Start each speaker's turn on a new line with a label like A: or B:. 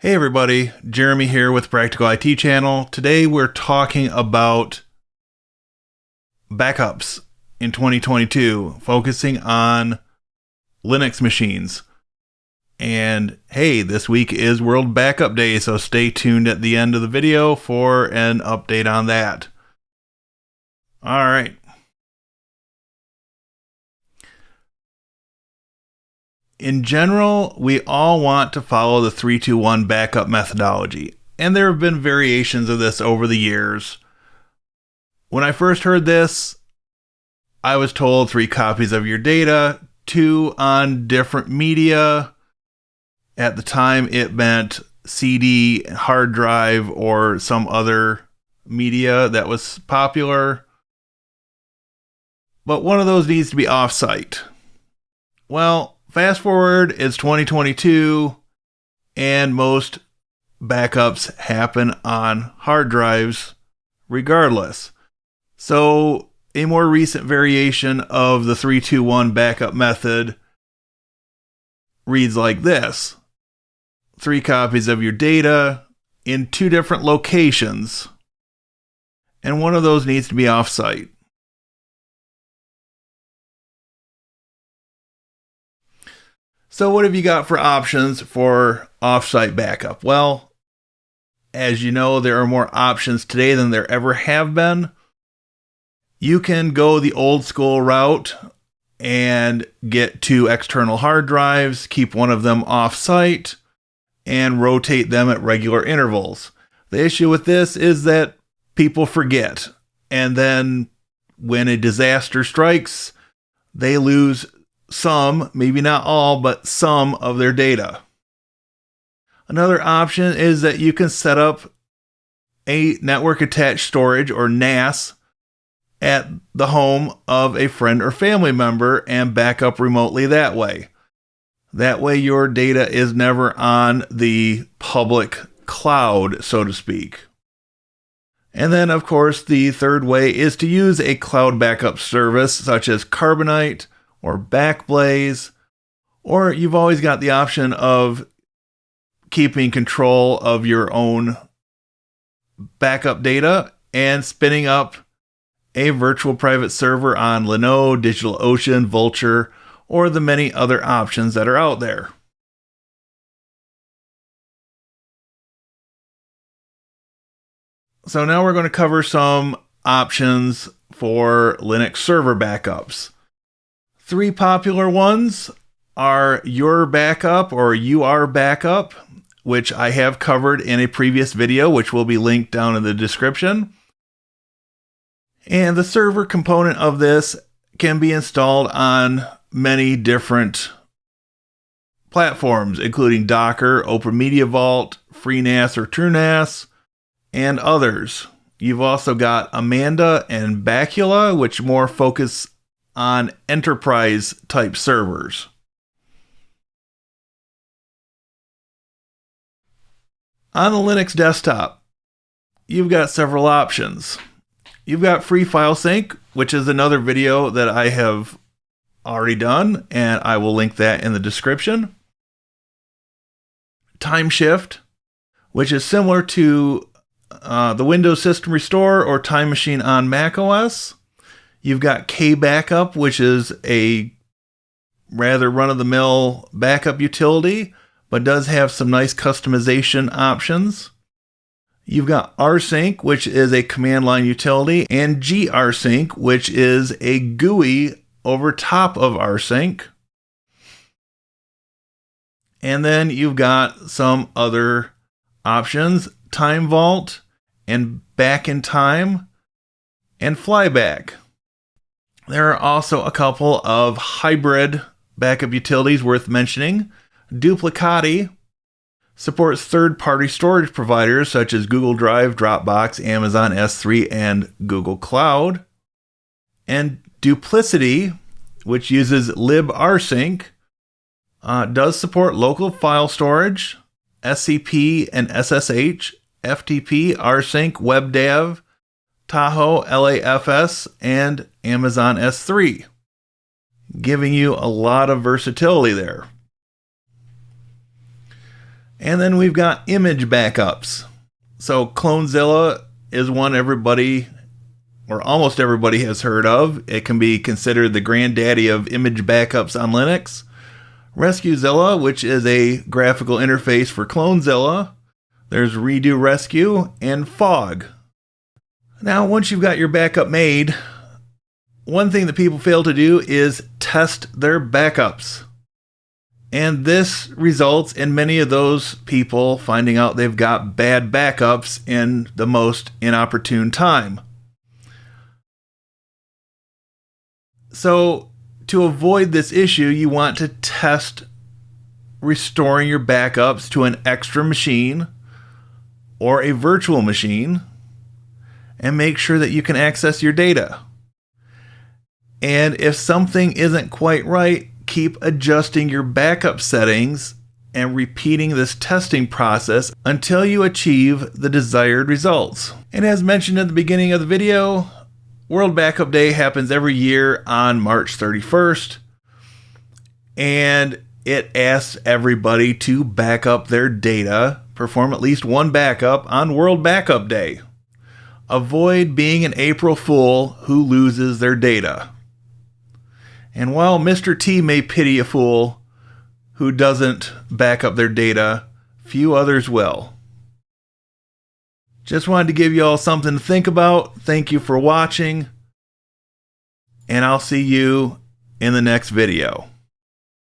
A: Hey everybody, Jeremy here with Practical IT Channel. Today we're talking about backups in 2022, focusing on Linux machines. And hey, this week is World Backup Day, so stay tuned at the end of the video for an update on that. Alright. In general, we all want to follow the 3-2-1 backup methodology, and there have been variations of this over the years. When I first heard this, I was told 3 copies of your data, 2 on different media. At the time, it meant CD, hard drive, or some other media that was popular. But one of those needs to be offsite. Well, fast forward, it's 2022, and most backups happen on hard drives regardless. So, a more recent variation of the 3-2-1 backup method reads like this: 3 copies of your data in 2 different locations, and one of those needs to be offsite. So what have you got for options for offsite backup? Well, as you know, there are more options today than there ever have been. You can go the old school route and get 2 external hard drives, keep one of them offsite, and rotate them at regular intervals. The issue with this is that people forget, and then when a disaster strikes, they lose some, maybe not all, but some of their data. Another option is that you can set up a network attached storage, or NAS, at the home of a friend or family member and back up remotely that way. That way your data is never on the public cloud, so to speak. And then, of course, the third way is to use a cloud backup service such as Carbonite or Backblaze, or you've always got the option of keeping control of your own backup data and spinning up a virtual private server on Linode, DigitalOcean, Vultr, or the many other options that are out there. So now we're going to cover some options for Linux server backups. 3 popular ones are Your Backup or UR Backup, which I have covered in a previous video, which will be linked down in the description. And the server component of this can be installed on many different platforms, including Docker, Open Media Vault, FreeNAS or TrueNAS, and others. You've also got Amanda and Bacula, which more focus on enterprise type servers. On the Linux desktop, you've got several options. You've got Free File Sync, which is another video that I have already done, and I will link that in the description. Time Shift, which is similar to the Windows System Restore or Time Machine on macOS. You've got KBackup, which is a rather run-of-the-mill backup utility, but does have some nice customization options. You've got rsync, which is a command line utility, and grsync, which is a GUI over top of rsync. And then you've got some other options: Time Vault, and Back in Time, and Flyback. There are also a couple of hybrid backup utilities worth mentioning. Duplicati supports third-party storage providers such as Google Drive, Dropbox, Amazon S3, and Google Cloud. And Duplicity, which uses librsync, does support local file storage, SCP and SSH, FTP, rsync, WebDAV, Tahoe, LAFS, and Amazon S3, giving you a lot of versatility there. And then we've got image backups. So Clonezilla is one everybody, or almost everybody, has heard of. It can be considered the granddaddy of image backups on Linux. Rescuezilla, which is a graphical interface for Clonezilla. There's Redo Rescue and Fog. Now, once you've got your backup made, one thing that people fail to do is test their backups. And this results in many of those people finding out they've got bad backups in the most inopportune time. So, to avoid this issue, you want to test restoring your backups to an extra machine or a virtual machine and make sure that you can access your data. And if something isn't quite right, keep adjusting your backup settings and repeating this testing process until you achieve the desired results. And as mentioned at the beginning of the video, World Backup Day happens every year on March 31st, and it asks everybody to back up their data, perform at least one backup on World Backup Day. Avoid being an April Fool who loses their data. And while Mr. T may pity a fool who doesn't back up their data, few others will. Just wanted to give you all something to think about. Thank you for watching, and I'll see you in the next video.